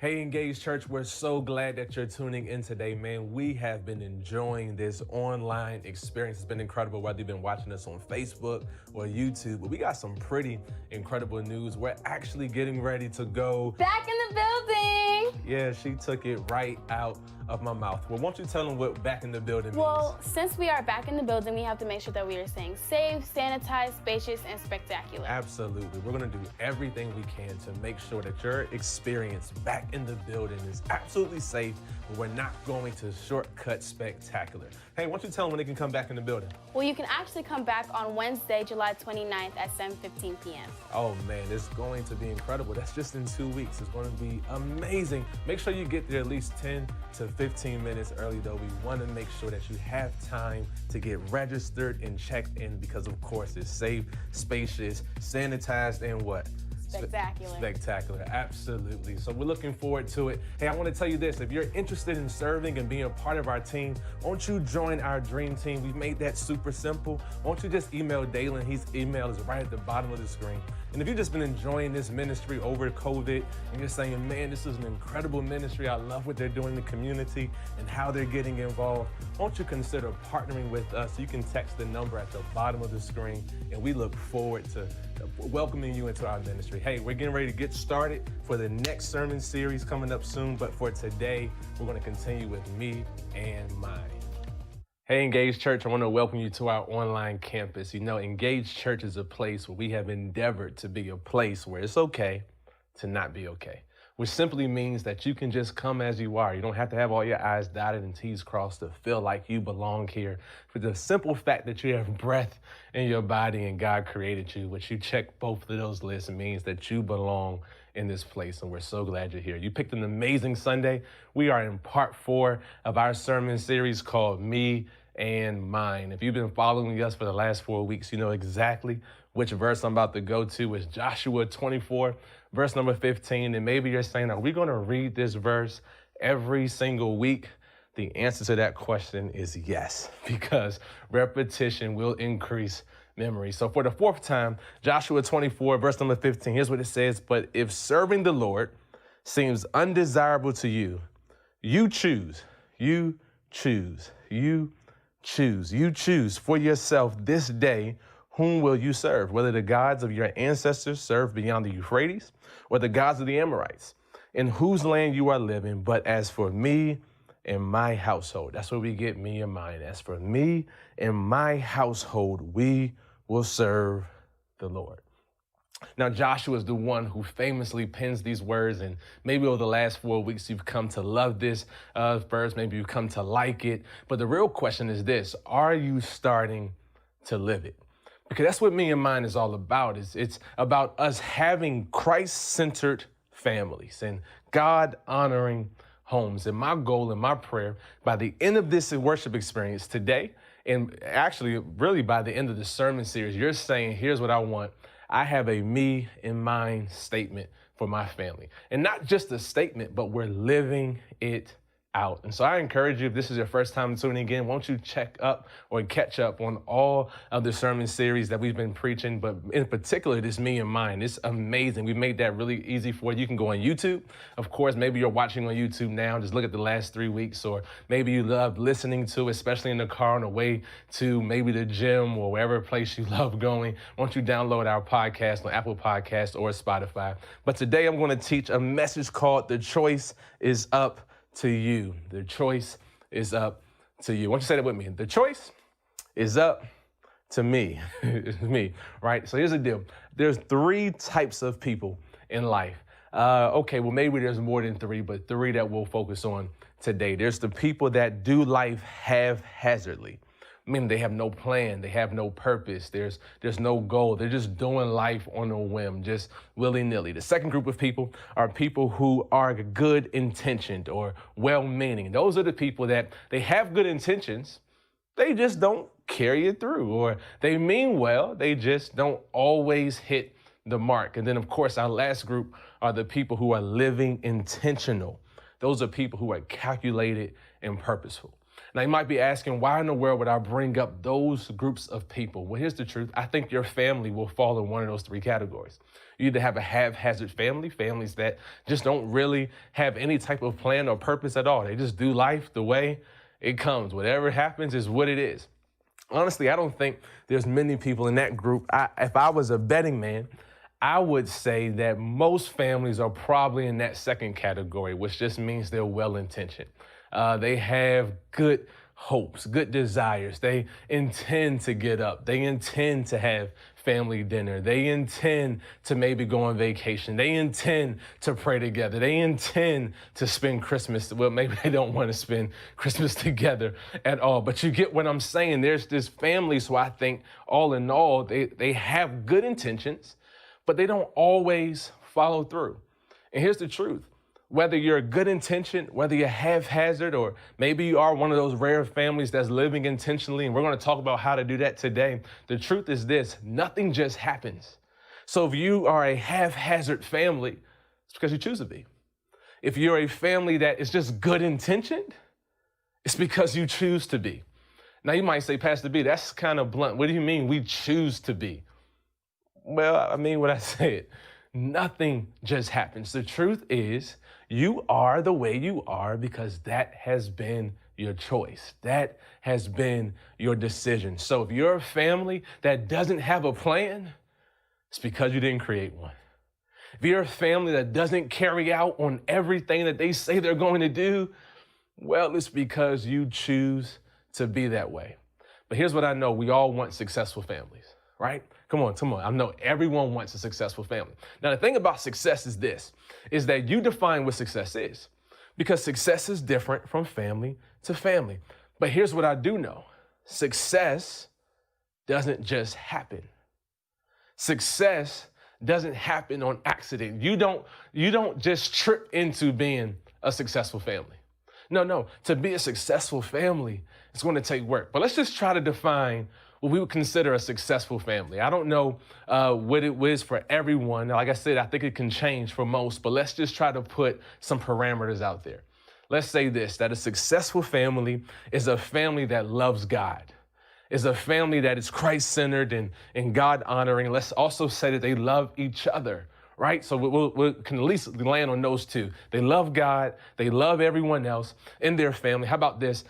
Hey, Engaged Church, we're so glad that you're tuning in today, man. We have been enjoying this online experience. It's been incredible, whether you've been watching us on Facebook or YouTube. But we got some pretty incredible news. We're actually getting ready to go back in the building. Yeah, she took it right out of my mouth. Well, won't you tell them what back in the building means? Well, since we are back in the building, we have to make sure that we are staying safe, sanitized, spacious, and spectacular. Absolutely. We're going to do everything we can to make sure that your experience back in the building is absolutely safe, but we're not going to shortcut spectacular. Hey, why don't you tell them when they can come back in the building? Well, you can actually come back on Wednesday, July 29th at 7:15 p.m. Oh man, it's going to be incredible. That's just in 2 weeks. It's going to be amazing. Make sure you get there at least 10 to 15 minutes early though. We want to make sure that you have time to get registered and checked in because of course it's safe, spacious, sanitized, and what? Spectacular. Spectacular, absolutely. So we're looking forward to it. Hey, I want to tell you this. If you're interested in serving and being a part of our team, won't you join our dream team? We've made that super simple. Won't you just email Dalen? His email is right at the bottom of the screen. And if you've just been enjoying this ministry over COVID and you're saying, man, this is an incredible ministry. I love what they're doing in the community and how they're getting involved. Won't you consider partnering with us? You can text the number at the bottom of the screen, and we look forward to welcoming you into our ministry. Hey, we're getting ready to get started for the next sermon series coming up soon, but for today, we're going to continue with Me and Mine. Hey, Engaged Church, I want to welcome you to our online campus. You know, Engaged Church is a place where we have endeavored to be a place where it's okay to not be okay, which simply means that you can just come as you are. You don't have to have all your I's dotted and T's crossed to feel like you belong here. For the simple fact that you have breath in your body and God created you, which you check both of those lists, means that you belong in this place, and we're so glad you're here. You picked an amazing Sunday. We are in part 4 of our sermon series called Me and Mine. If you've been following us for the last 4 weeks, you know exactly which verse I'm about to go to. Is Joshua 24, verse number 15. And maybe you're saying, are we going to read this verse every single week? The answer to that question is yes, because repetition will increase memory. So for the 4th time, Joshua 24, verse number 15, here's what it says. But if serving the Lord seems undesirable to you, you choose for yourself this day whom will you serve, whether the gods of your ancestors served beyond the Euphrates or the gods of the Amorites, in whose land you are living. But as for me and my household, that's where we get me and mine. As for me and my household, we will serve the Lord. Now, Joshua is the one who famously pens these words, and maybe over the last 4 weeks, you've come to love this verse. Maybe you've come to like it. But the real question is this: are you starting to live it? Because that's what Me and Mine is all about. It's about us having Christ-centered families and God-honoring homes. And my goal and my prayer by the end of this worship experience today, and actually really by the end of the sermon series, you're saying, here's what I want. I have a me and mine statement for my family. And not just a statement, but we're living it out. And so I encourage you, if this is your first time tuning in, won't you check up or catch up on all of the sermon series that we've been preaching, but in particular, this Me and Mine. It's amazing. We've made that really easy for you. You can go on YouTube. Of course, maybe you're watching on YouTube now. Just look at the last 3 weeks, or maybe you love listening to, especially in the car on the way to maybe the gym or wherever place you love going. Won't you download our podcast on Apple Podcasts or Spotify? But today I'm going to teach a message called The Choice is Up to You. The choice is up to you. Why don't you say that with me? The choice is up to me. It's me, right? So here's the deal. There's 3 types of people in life. Okay, well, maybe there's more than 3, but 3 that we'll focus on today. There's the people that do life haphazardly. I mean, they have no plan, they have no purpose, there's no goal. They're just doing life on a whim, just willy-nilly. The second group of people are people who are good intentioned or well-meaning. Those are the people that they have good intentions, they just don't carry it through, or they mean well, they just don't always hit the mark. And then, of course, our last group are the people who are living intentional. Those are people who are calculated and purposeful. Now, you might be asking, why in the world would I bring up those groups of people? Well, here's the truth. I think your family will fall in one of those three categories. You either have a haphazard family, families that just don't really have any type of plan or purpose at all. They just do life the way it comes. Whatever happens is what it is. Honestly, I don't think there's many people in that group. If I was a betting man, I would say that most families are probably in that second category, which just means they're well-intentioned. They have good hopes, good desires. They intend to get up. They intend to have family dinner. They intend to maybe go on vacation. They intend to pray together. They intend to spend Christmas. Well, maybe they don't want to spend Christmas together at all. But you get what I'm saying. There's this family, so I think all in all, they have good intentions, but they don't always follow through. And here's the truth. Whether you're a good intention, whether you're haphazard, or maybe you are one of those rare families that's living intentionally, and we're going to talk about how to do that today. The truth is this: nothing just happens. So if you are a haphazard family, it's because you choose to be. If you're a family that is just good intentioned, it's because you choose to be. Now you might say, Pastor B, that's kind of blunt. What do you mean we choose to be? Well, I mean what I said. Nothing just happens. The truth is, you are the way you are because that has been your choice. That has been your decision. So if you're a family that doesn't have a plan, it's because you didn't create one. If you're a family that doesn't carry out on everything that they say they're going to do, well, it's because you choose to be that way. But here's what I know. We all want successful families, right? Come on. I know everyone wants a successful family. Now, the thing about success is this, is that you define what success is, because success is different from family to family. But here's what I do know. Success doesn't just happen. Success doesn't happen on accident. You don't just trip into being a successful family. No, to be a successful family, it's going to take work. But let's just try to define what we would consider a successful family. I don't know what it is for everyone. Like I said, I think it can change for most, but let's just try to put some parameters out there. Let's say this, that a successful family is a family that loves God, is a family that is Christ-centered and God-honoring. Let's also say that they love each other, right? So we can at least land on those two. They love God, they love everyone else in their family. How about this?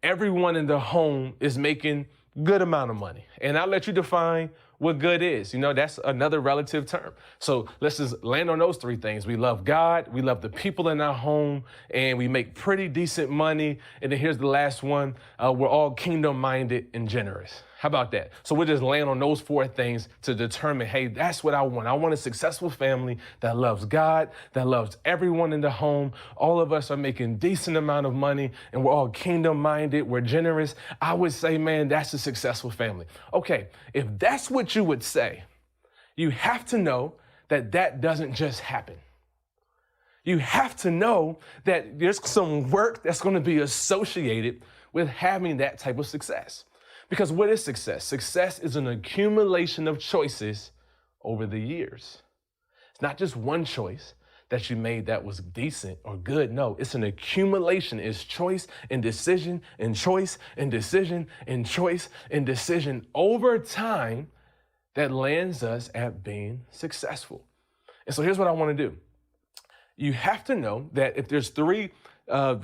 Everyone in the home is making good amount of money. And I'll let you define what good is. You know, that's another relative term. So let's just land on those three things. We love God, we love the people in our home, and we make pretty decent money. And then here's the last one. We're all kingdom-minded and generous. How about that? So we'll just land on those four things to determine, hey, that's what I want. I want a successful family that loves God, that loves everyone in the home. All of us are making decent amount of money, and we're all kingdom-minded, we're generous. I would say, man, that's a successful family. Okay, if that's what you would say, you have to know that that doesn't just happen. You have to know that there's some work that's going to be associated with having that type of success. Because what is success? Success is an accumulation of choices over the years. It's not just one choice that you made that was decent or good. No, it's an accumulation. It's choice and decision and choice and decision and choice and decision over time that lands us at being successful. And so here's what I want to do. You have to know that if there's three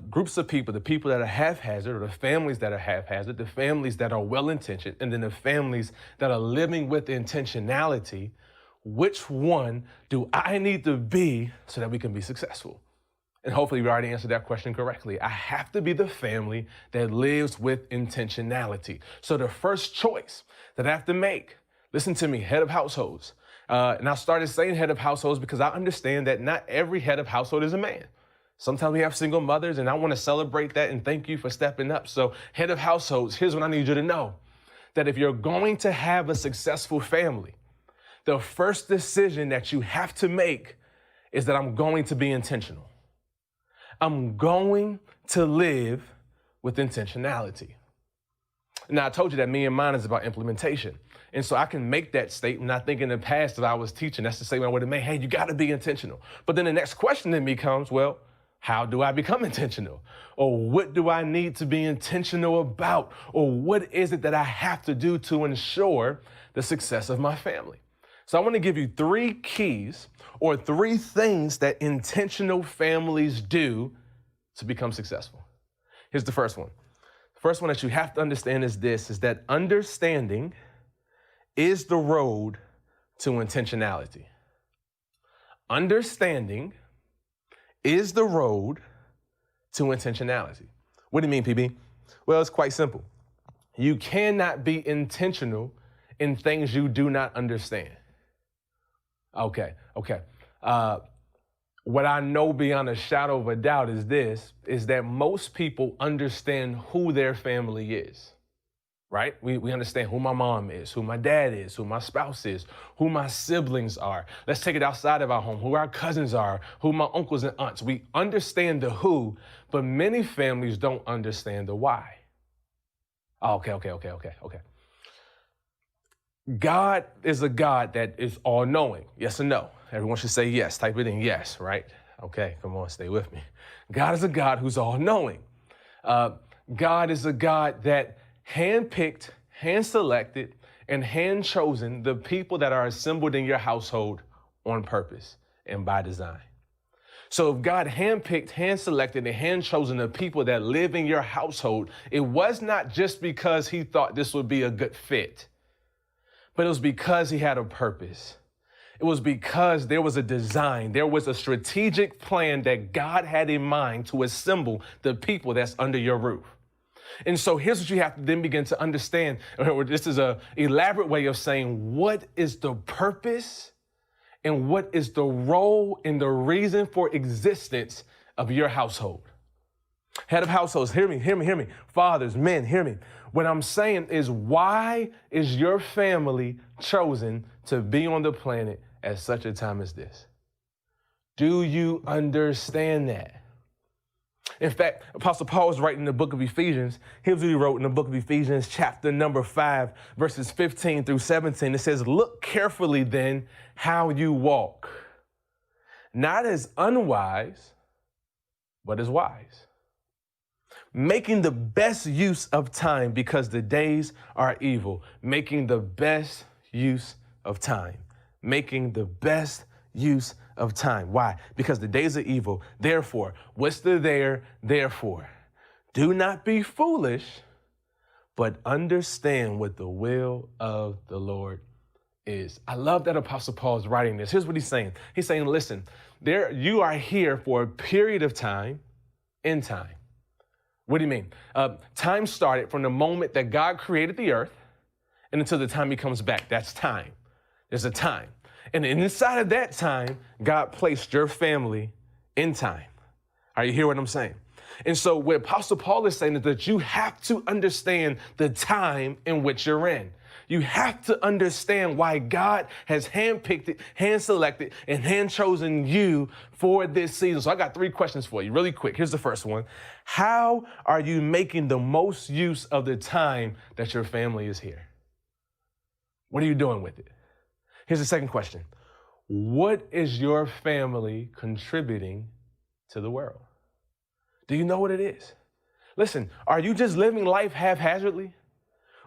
groups of people, the people that are haphazard, or the families that are haphazard, the families that are well-intentioned, and then the families that are living with intentionality, which one do I need to be so that we can be successful? And hopefully we already answered that question correctly. I have to be the family that lives with intentionality. So the first choice that I have to make, listen to me, head of households. And I started saying head of households because I understand that not every head of household is a man. Sometimes we have single mothers, and I want to celebrate that and thank you for stepping up. So head of households, here's what I need you to know, that if you're going to have a successful family, the first decision that you have to make is that I'm going to be intentional. I'm going to live with intentionality. Now, I told you that me and mine is about implementation. And so I can make that statement. I think in the past that I was teaching, that's the statement I would have made. Hey, you got to be intentional. But then the next question in me comes, well, How do I become intentional? Or what do I need to be intentional about? Or what is it that I have to do to ensure the success of my family? So I want to give you 3 keys or 3 things that intentional families do to become successful. Here's the first one. The first one that you have to understand is this, is that understanding is the road to intentionality. Understanding is the road to intentionality. What do you mean, PB? Well, it's quite simple. You cannot be intentional in things you do not understand. Okay. What I know beyond a shadow of a doubt is this, is that most people understand who their family is, right? We understand who my mom is, who my dad is, who my spouse is, who my siblings are. Let's take it outside of our home, who our cousins are, who my uncles and aunts. We understand the who, but many families don't understand the why. Okay. God is a God that is all-knowing. Yes or no? Everyone should say yes. Type it in yes, right? Okay, come on, stay with me. God is a God who's all-knowing. God is a God that handpicked, hand-selected, and hand-chosen the people that are assembled in your household on purpose and by design. So if God handpicked, hand-selected, and hand-chosen the people that live in your household, it was not just because he thought this would be a good fit, but it was because he had a purpose. It was because there was a design, there was a strategic plan that God had in mind to assemble the people that's under your roof. And so here's what you have to then begin to understand. This is an elaborate way of saying what is the purpose and what is the role and the reason for existence of your household. Head of households, hear me. Fathers, men, hear me. What I'm saying is, why is your family chosen to be on the planet at such a time as this? Do you understand that? In fact, Apostle Paul was writing in the book of Ephesians. Here's what he wrote in the book of Ephesians, chapter number 5, verses 15 through 17. It says, look carefully then how you walk, not as unwise, but as wise, making the best use of time because the days are evil. Making the best use of time. Making the best use of time. Why? Because the days are evil. Therefore, what's the there? Therefore, do not be foolish, but understand what the will of the Lord is. I love that Apostle Paul is writing this. Here's what he's saying. He's saying, listen, you are here for a period of time in time. What do you mean? Time started from the moment that God created the earth and until the time he comes back. That's time. There's a time. And inside of that time, God placed your family in time. Are you hear what I'm saying? And so what Apostle Paul is saying is that you have to understand the time in which you're in. You have to understand why God has handpicked it, hand-selected, and hand-chosen you for this season. So I got 3 questions for you really quick. Here's the first one. How are you making the most use of the time that your family is here? What are you doing with it? Here's the second question. What is your family contributing to the world? Do you know what it is? Listen, are you just living life haphazardly?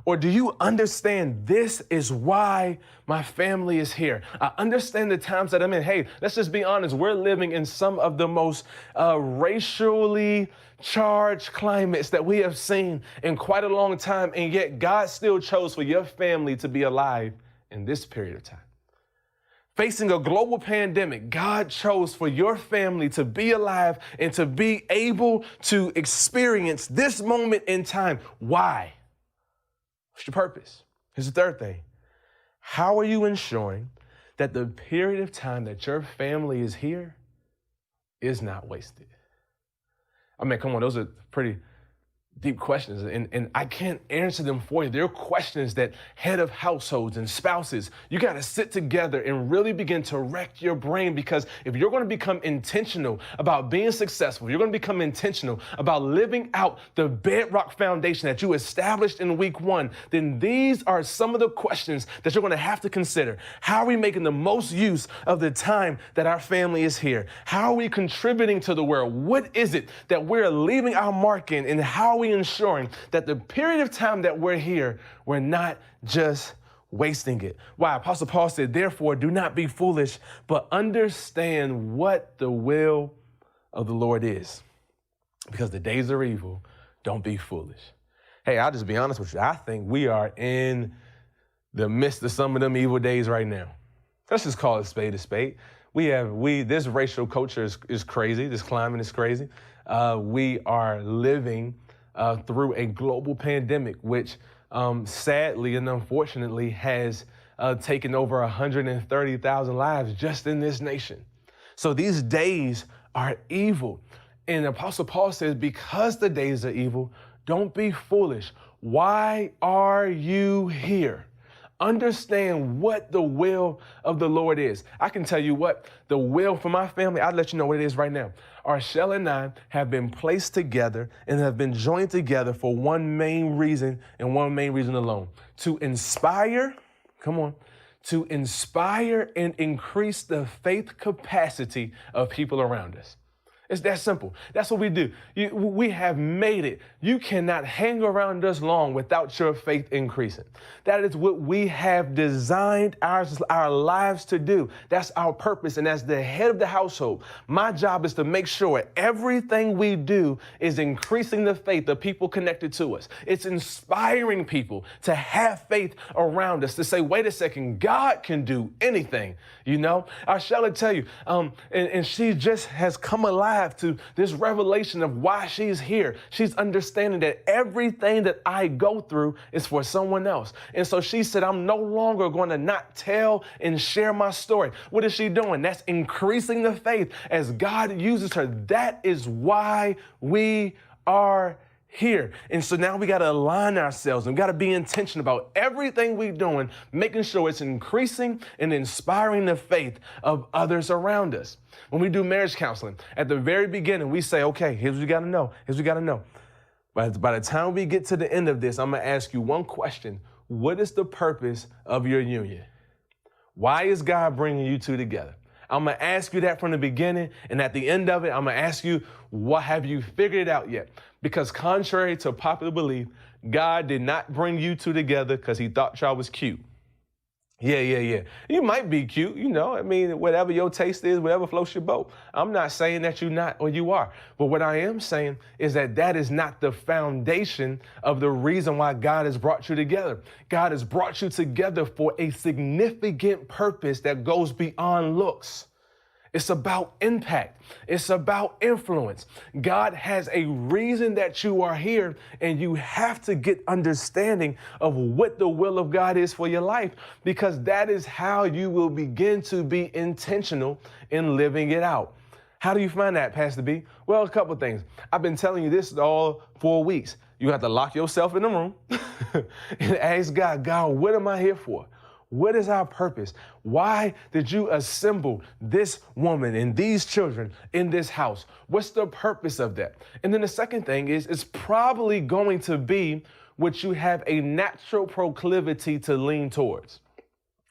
Or do you understand this is why my family is here? I understand the times that I'm in. Hey, let's just be honest. We're living in some of the most racially charged climates that we have seen in quite a long time. And yet God still chose for your family to be alive in this period of time. Facing a global pandemic, God chose for your family to be alive and to be able to experience this moment in time. Why? What's your purpose? Here's the third thing. How are you ensuring that the period of time that your family is here is not wasted? I mean, come on, those are pretty deep questions, and I can't answer them for you. They're questions that head of households and spouses, you got to sit together and really begin to wreck your brain, because if you're going to become intentional about being successful, you're going to become intentional about living out the bedrock foundation that you established in week one, then these are some of the questions that you're going to have to consider. How are we making the most use of the time that our family is here? How are we contributing to the world? What is it that we're leaving our mark in, and how are we ensuring that the period of time that we're here, we're not just wasting it? Why? Apostle Paul said, therefore, do not be foolish, but understand what the will of the Lord is. Because the days are evil, don't be foolish. Hey, I'll just be honest with you. I think we are in the midst of some of them evil days right now. Let's just call it spade a spade. This racial culture is crazy. This climate is crazy. We are living through a global pandemic, which sadly and unfortunately has taken over 130,000 lives just in this nation. So these days are evil. And Apostle Paul says, because the days are evil, don't be foolish. Why are you here? Understand what the will of the Lord is. I can tell you what the will for my family, I'll let you know what it is right now. Arshel and I have been placed together and have been joined together for one main reason, and one main reason alone: to inspire, to inspire and increase the faith capacity of people around us. It's that simple. That's what we do. We have made it. You cannot hang around us long without your faith increasing. That is what we have designed our lives to do. That's our purpose. And as the head of the household, my job is to make sure everything we do is increasing the faith of people connected to us. It's inspiring people to have faith around us, to say, wait a second, God can do anything. I shall tell you, and she just has come alive to this revelation of why she's here. She's understanding that everything that I go through is for someone else. And so she said, I'm no longer going to not tell and share my story. What is she doing? That's increasing the faith as God uses her. That is why we are here. And so now we got to align ourselves, and we got to be intentional about everything we're doing, making sure it's increasing and inspiring the faith of others around us. When we do marriage counseling, at the very beginning, we say, okay, here's what you got to know. Here's what you got to know. But by the time we get to the end of this, I'm going to ask you one question. What is the purpose of your union? Why is God bringing you two together? I'm going to ask you that from the beginning, and at the end of it, I'm going to ask you, what have you figured it out yet? Because contrary to popular belief, God did not bring you two together because he thought y'all was cute. Yeah. You might be cute, whatever your taste is, whatever floats your boat. I'm not saying that you're not or you are. But what I am saying is that is not the foundation of the reason why God has brought you together. God has brought you together for a significant purpose that goes beyond looks. It's about impact. It's about influence. God has a reason that you are here, and you have to get understanding of what the will of God is for your life, because that is how you will begin to be intentional in living it out. How do you find that, Pastor B? Well, a couple of things. I've been telling you this all 4 weeks. You have to lock yourself in the room and ask God, what am I here for? What is our purpose? Why did you assemble this woman and these children in this house? What's the purpose of that? And then the second thing is, it's probably going to be what you have a natural proclivity to lean towards.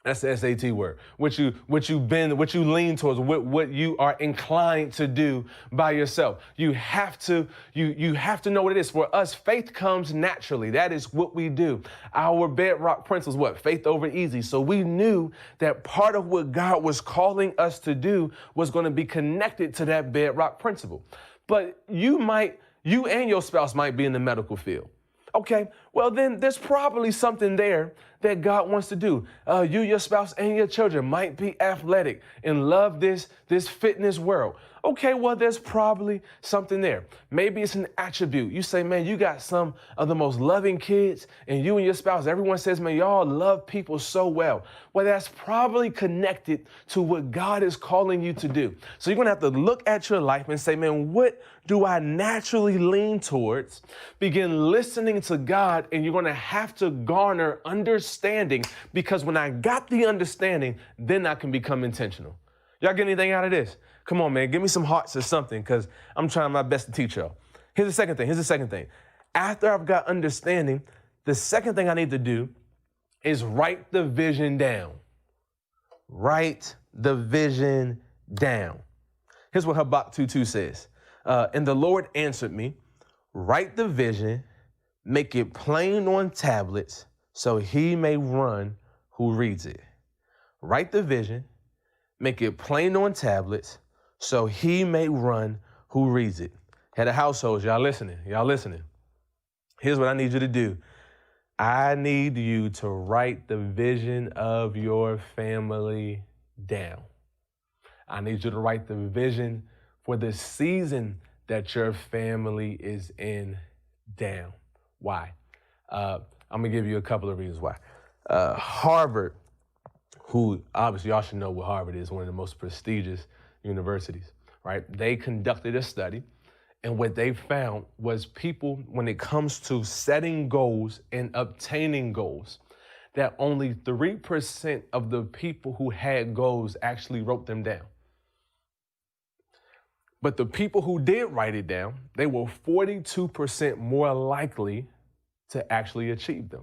That's the SAT word. What you lean towards, what you are inclined to do by yourself. You have to know what it is. For us, faith comes naturally. That is what we do. Our bedrock principle is what? Faith over easy. So we knew that part of what God was calling us to do was going to be connected to that bedrock principle. But you and your spouse might be in the medical field. Okay, well, then there's probably something there that God wants to do. You, your spouse, and your children might be athletic and love this fitness world. Okay, well, there's probably something there. Maybe it's an attribute. You say, man, you got some of the most loving kids, and you and your spouse, everyone says, man, y'all love people so well. Well, that's probably connected to what God is calling you to do. So you're going to have to look at your life and say, man, what do I naturally lean towards? Begin listening to God, and you're going to have to garner understanding, because when I got the understanding, then I can become intentional. Y'all get anything out of this? Come on, man, give me some hearts or something, because I'm trying my best to teach y'all. Here's the second thing. After I've got understanding, the second thing I need to do is write the vision down. Write the vision down. Here's what Habakkuk 2:2 says. And the Lord answered me, write the vision, make it plain on tablets, so he may run who reads it. Write the vision, make it plain on tablets, so he may run who reads it. Head of households, y'all listening? Here's what I need you to do. I need you to write the vision of your family down. I need you to write the vision for the season that your family is in down. Why? I'm gonna give you a couple of reasons why. Harvard, who obviously y'all should know what Harvard is, one of the most prestigious universities, right? They conducted a study, and what they found was people, when it comes to setting goals and obtaining goals, that only 3% of the people who had goals actually wrote them down. But the people who did write it down, they were 42% more likely to actually achieve them.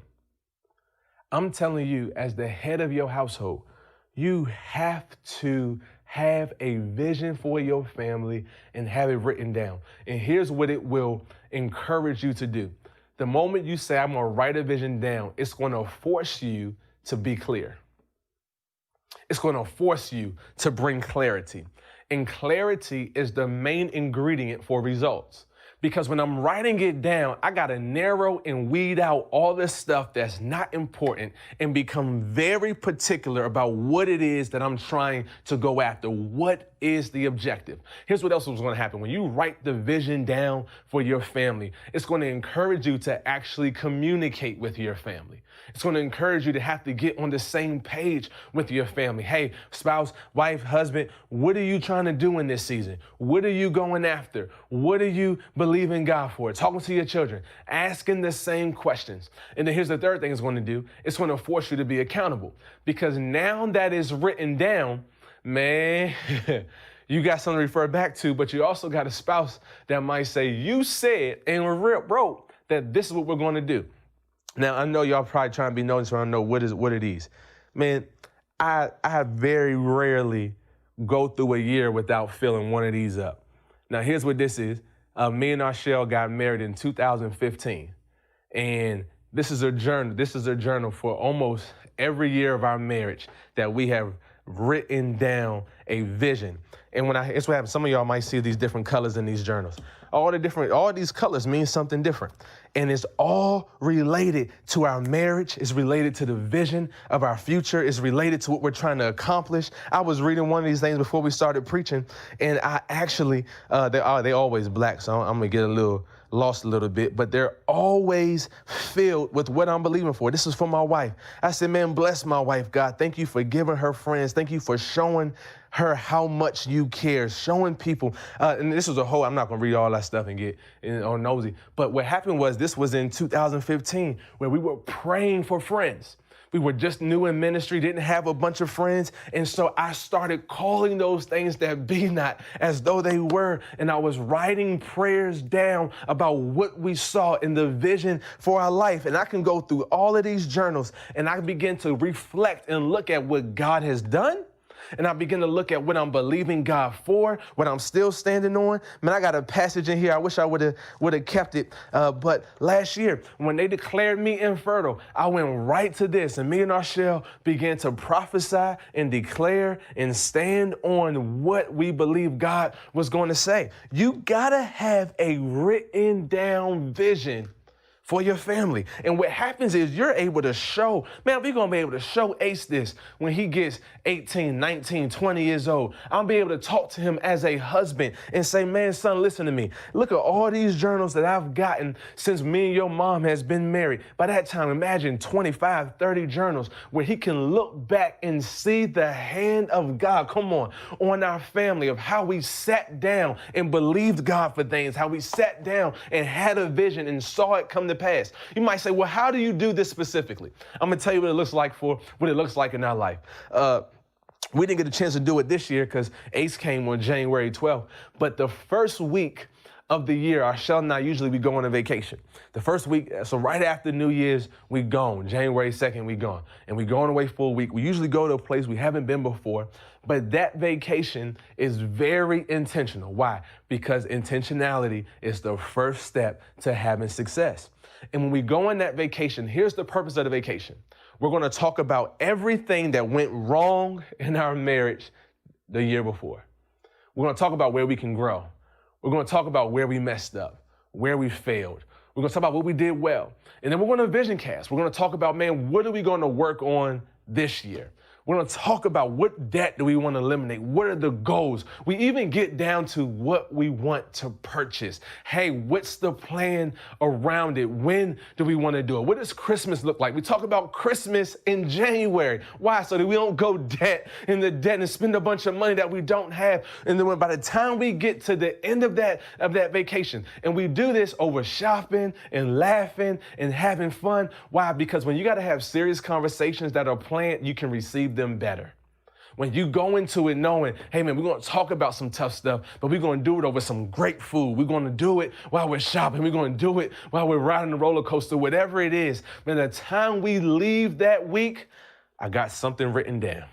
I'm telling you, as the head of your household, you have to have a vision for your family and have it written down. And here's what it will encourage you to do. The moment you say, I'm going to write a vision down, it's going to force you to be clear. It's going to force you to bring clarity. And clarity is the main ingredient for results. Because when I'm writing it down, I got to narrow and weed out all this stuff that's not important and become very particular about what it is that I'm trying to go after. What is the objective? Here's what else is going to happen. When you write the vision down for your family, it's going to encourage you to actually communicate with your family. It's going to encourage you to have to get on the same page with your family. Hey, spouse, wife, husband, what are you trying to do in this season? What are you going after? What are you believing God for? Talking to your children, asking the same questions. And then here's the third thing it's going to do. It's going to force you to be accountable, because now that is written down, man, you got something to refer back to, but you also got a spouse that might say, you said and wrote that this is what we're going to do. Now, I know y'all probably trying to be nosy, so I don't know what it is. Man, I very rarely go through a year without filling one of these up. Now, here's what this is. Me and Arshelle got married in 2015. And this is a journal. This is a journal for almost every year of our marriage that we have written down a vision. And it's what happens. Some of y'all might see these different colors in these journals. All these colors mean something different. And it's all related to our marriage. It's related to the vision of our future. It's related to what we're trying to accomplish. I was reading one of these things before we started preaching, and I actually, they always black, so I'm gonna get lost a little bit, but they're always filled with what I'm believing for. This is for my wife. I said, man, bless my wife, God. Thank you for giving her friends. Thank you for showing her how much you care, showing people. And this was I'm not going to read all that stuff and get nosy. But what happened was, this was in 2015, where we were praying for friends. We were just new in ministry, didn't have a bunch of friends. And so I started calling those things that be not as though they were. And I was writing prayers down about what we saw in the vision for our life. And I can go through all of these journals, and I begin to reflect and look at what God has done. And I begin to look at what I'm believing God for, what I'm still standing on. Man, I got a passage in here. I wish I would have kept it. But last year, when they declared me infertile, I went right to this. And me and Arshelle began to prophesy and declare and stand on what we believe God was going to say. You got to have a written down vision for your family. And what happens is you're able to show, man, we're going to be able to show Ace this when he gets 18, 19, 20 years old. I'll be able to talk to him as a husband and say, man, son, listen to me. Look at all these journals that I've gotten since me and your mom has been married. By that time, imagine 25, 30 journals where he can look back and see the hand of God, come on our family, of how we sat down and believed God for things, how we sat down and had a vision and saw it come to pass. You might say, well, how do you do this specifically? I'm going to tell you what it looks like in our life. We didn't get a chance to do it this year because Ace came on January 12th. But the first week of the year, Arshel and I usually we go on a vacation. The first week, so right after New Year's, we gone. January 2nd, we gone. And we going away for a week. We usually go to a place we haven't been before. But that vacation is very intentional. Why? Because intentionality is the first step to having success. And when we go on that vacation, here's the purpose of the vacation. We're going to talk about everything that went wrong in our marriage the year before. We're going to talk about where we can grow. We're going to talk about where we messed up, where we failed. We're going to talk about what we did well. And then we're going to vision cast. We're going to talk about, man, what are we going to work on this year? We're going to talk about what debt do we want to eliminate? What are the goals? We even get down to what we want to purchase. Hey, what's the plan around it? When do we want to do it? What does Christmas look like? We talk about Christmas in January. Why? So that we don't go debt and spend a bunch of money that we don't have. And then by the time we get to the end of that vacation, and we do this over shopping and laughing and having fun. Why? Because when you got to have serious conversations that are planned, you can receive them better. When you go into it knowing, hey man, we're going to talk about some tough stuff, but we're going to do it over some great food. We're going to do it while we're shopping. We're going to do it while we're riding the roller coaster, whatever it is. Man, the time we leave that week, I got something written down.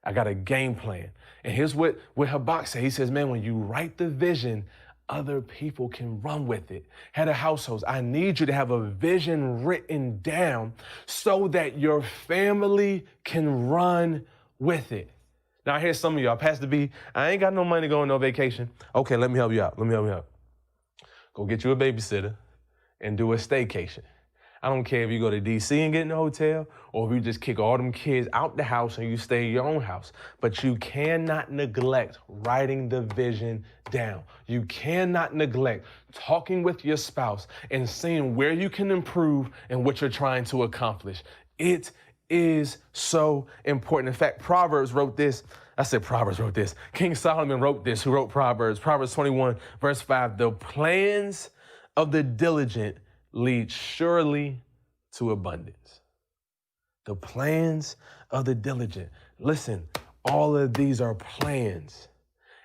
I got a game plan. And here's what Habak said. He says, man, when you write the vision, other people can run with it. Head of households, I need you to have a vision written down so that your family can run with it. Now, here's some of y'all. Pastor B, I ain't got no money to go on no vacation. Okay, let me help you out. Go get you a babysitter and do a staycation. I don't care if you go to D.C. and get in a hotel or if you just kick all them kids out the house and you stay in your own house. But you cannot neglect writing the vision down. You cannot neglect talking with your spouse and seeing where you can improve and what you're trying to accomplish. It is so important. In fact, Proverbs wrote this. King Solomon wrote this, who wrote Proverbs 21, verse 5. The plans of the diligent lead surely to abundance. The plans of the diligent. Listen, all of these are plans.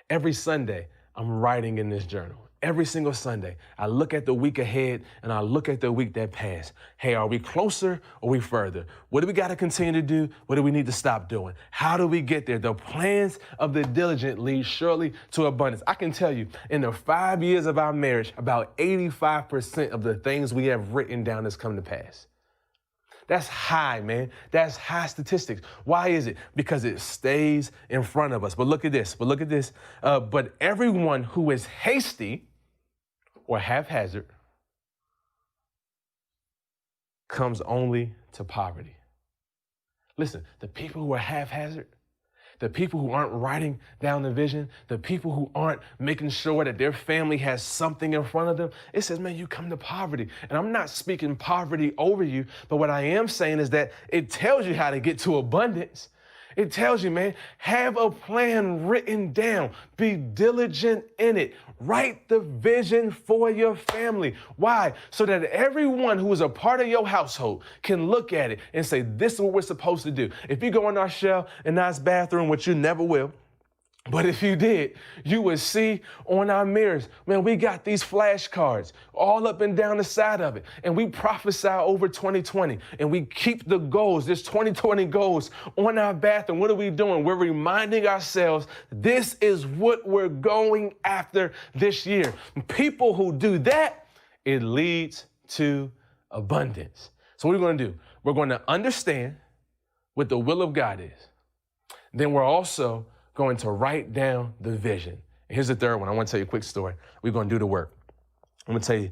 Every Sunday, I'm writing in this journal. Every single Sunday, I look at the week ahead and I look at the week that passed. Hey, are we closer or are we further? What do we got to continue to do? What do we need to stop doing? How do we get there? The plans of the diligent lead surely to abundance. I can tell you, in the 5 years of our marriage, about 85% of the things we have written down has come to pass. That's high, man. That's high statistics. Why is it? Because it stays in front of us. But look at this. But everyone who is hasty or haphazard comes only to poverty. Listen, the people who are haphazard, the people who aren't writing down the vision, the people who aren't making sure that their family has something in front of them, it says, man, you come to poverty. And I'm not speaking poverty over you, but what I am saying is that it tells you how to get to abundance. It tells you, man, have a plan written down. Be diligent in it. Write the vision for your family. Why? So that everyone who is a part of your household can look at it and say, this is what we're supposed to do. If you go in our shell and our bathroom, which you never will, but if you did, you would see on our mirrors, man, we got these flashcards all up and down the side of it. And we prophesy over 2020 and we keep the goals, this 2020 goals on our bathroom. What are we doing? We're reminding ourselves this is what we're going after this year. People who do that, it leads to abundance. So what are we going to do? We're going to understand what the will of God is. Then we're also going to write down the vision. And here's the third one. I want to tell you a quick story. We're going to do the work. I'm going to tell you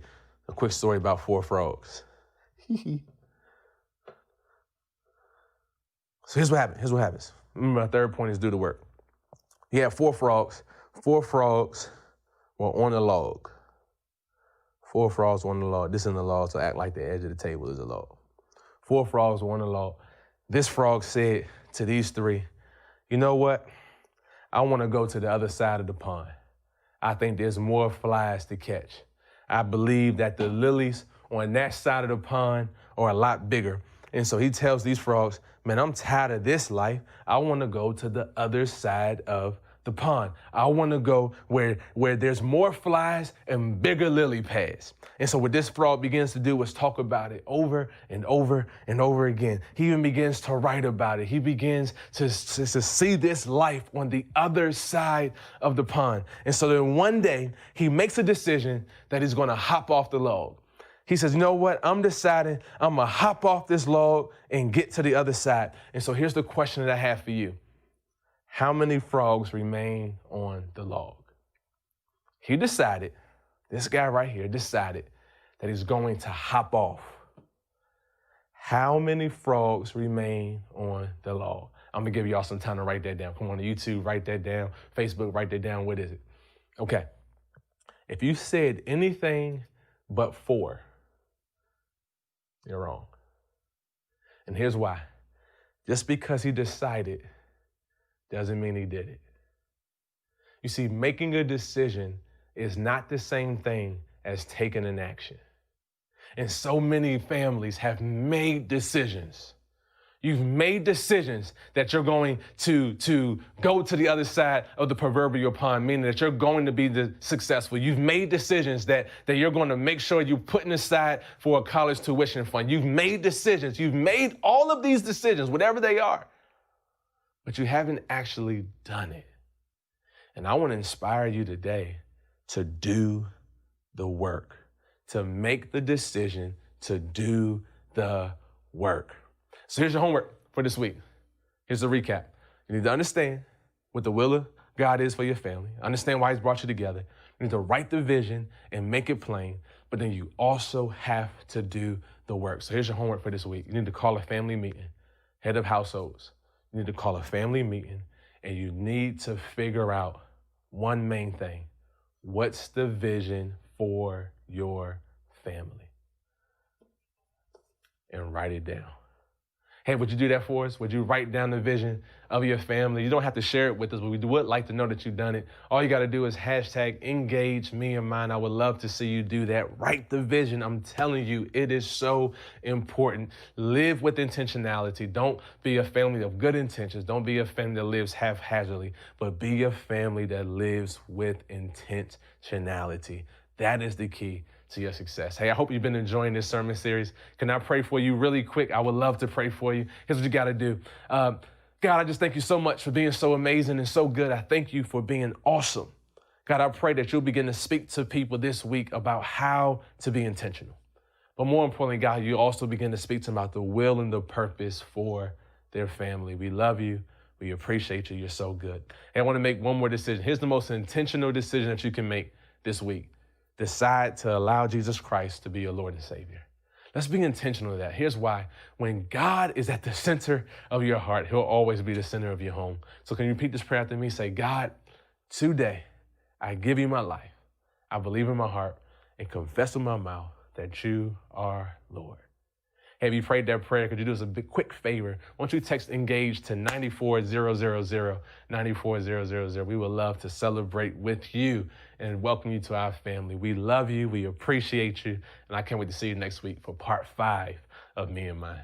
a quick story about 4 frogs. So here's what happens. Remember, my third point is do the work. He had 4 frogs. 4 frogs were on a log. 4 frogs were on the log. This isn't a log, so act like the edge of the table is a log. 4 frogs were on the log. This frog said to these 3, you know what? I want to go to the other side of the pond. I think there's more flies to catch. I believe that the lilies on that side of the pond are a lot bigger. And so he tells these frogs, man, I'm tired of this life. I want to go to the other side of the pond. I want to go where there's more flies and bigger lily pads. And so what this frog begins to do is talk about it over and over and over again. He even begins to write about it. He begins to see this life on the other side of the pond. And so then one day he makes a decision that he's going to hop off the log. He says, you know what? I'm deciding I'm going to hop off this log and get to the other side. And so here's the question that I have for you. How many frogs remain on the log? He decided, this guy right here decided that he's going to hop off. How many frogs remain on the log? I'm going to give y'all some time to write that down. Come on to YouTube, write that down. Facebook, write that down. What is it? Okay. If you said anything but 4, you're wrong. And here's why. Just because he decided doesn't mean he did it. You see, making a decision is not the same thing as taking an action. And so many families have made decisions. You've made decisions that you're going to go to the other side of the proverbial pond, meaning that you're going to be successful. You've made decisions that you're going to make sure you're putting aside for a college tuition fund. You've made decisions. You've made all of these decisions, whatever they are, but you haven't actually done it. And I want to inspire you today to do the work, to make the decision to do the work. So here's your homework for this week. Here's a recap. You need to understand what the will of God is for your family. Understand why he's brought you together. You need to write the vision and make it plain, but then you also have to do the work. So here's your homework for this week. You need to call a family meeting, head of households. You need to call a family meeting, and you need to figure out one main thing. What's the vision for your family? And write it down. Hey, would you do that for us? Would you write down the vision of your family? You don't have to share it with us, but we would like to know that you've done it. All you got to do is #engage me and mine. I would love to see you do that. Write the vision. I'm telling you, it is so important. Live with intentionality. Don't be a family of good intentions. Don't be a family that lives haphazardly, but be a family that lives with intentionality. That is the key to your success. Hey, I hope you've been enjoying this sermon series. Can I pray for you really quick? I would love to pray for you. Here's what you got to do. God, I just thank you so much for being so amazing and so good. I thank you for being awesome. God, I pray that you'll begin to speak to people this week about how to be intentional. But more importantly, God, you also begin to speak to them about the will and the purpose for their family. We love you. We appreciate you. You're so good. Hey, I want to make one more decision. Here's the most intentional decision that you can make this week. Decide to allow Jesus Christ to be your Lord and Savior. Let's be intentional with that. Here's why. When God is at the center of your heart, he'll always be the center of your home. So can you repeat this prayer after me? Say, God, today I give you my life. I believe in my heart and confess with my mouth that you are Lord. Hey, if you prayed that prayer, could you do us a big, quick favor? Why don't you text ENGAGE to 94000, 94000. We would love to celebrate with you and welcome you to our family. We love you. We appreciate you. And I can't wait to see you next week for part 5 of Me and Mine.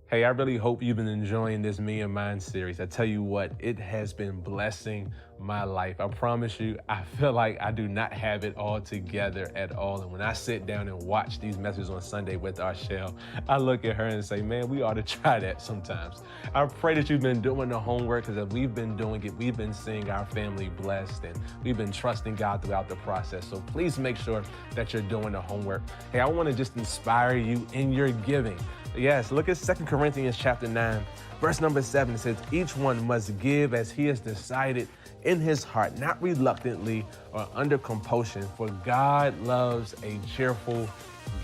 Hey, I really hope you've been enjoying this Me and Mine series. I tell you what, it has been blessing my life. I promise you, I feel like I do not have it all together at all. And when I sit down and watch these messages on Sunday with Arshelle, I look at her and say, man, we ought to try that sometimes. I pray that you've been doing the homework, because as we've been doing it, we've been seeing our family blessed, and we've been trusting God throughout the process. So please make sure that you're doing the homework. Hey, I want to just inspire you in your giving. Yes, look at 2 Corinthians chapter 9, verse number 7. It says, each one must give as he has decided in his heart, not reluctantly or under compulsion, for God loves a cheerful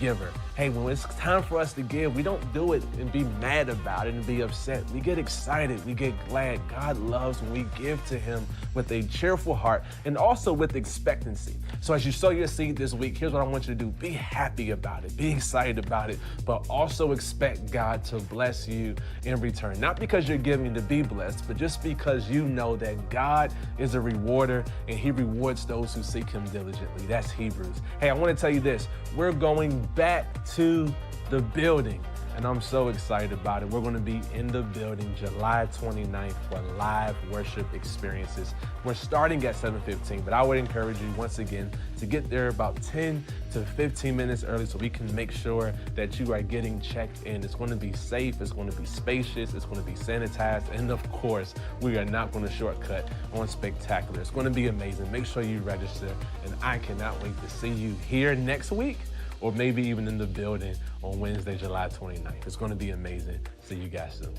giver. Hey, when it's time for us to give, we don't do it and be mad about it and be upset. We get excited, we get glad. God loves when we give to him with a cheerful heart and also with expectancy. So as you sow your seed this week, here's what I want you to do. Be happy about it, be excited about it, but also expect God to bless you in return. Not because you're giving to be blessed, but just because you know that God is a rewarder and he rewards those who seek him diligently. That's Hebrews. Hey, I want to tell you this. We're going back to the building, and I'm so excited about it. We're going to be in the building July 29th for live worship experiences. We're starting at 7:15, but I would encourage you once again to get there about 10 to 15 minutes early so we can make sure that you are getting checked in. It's going to be safe, it's going to be spacious, it's going to be sanitized, and of course, we are not going to shortcut on spectacular. It's going to be amazing. Make sure you register, and I cannot wait to see you here next week, or maybe even in the building on Wednesday, July 29th. It's going to be amazing. See you guys soon.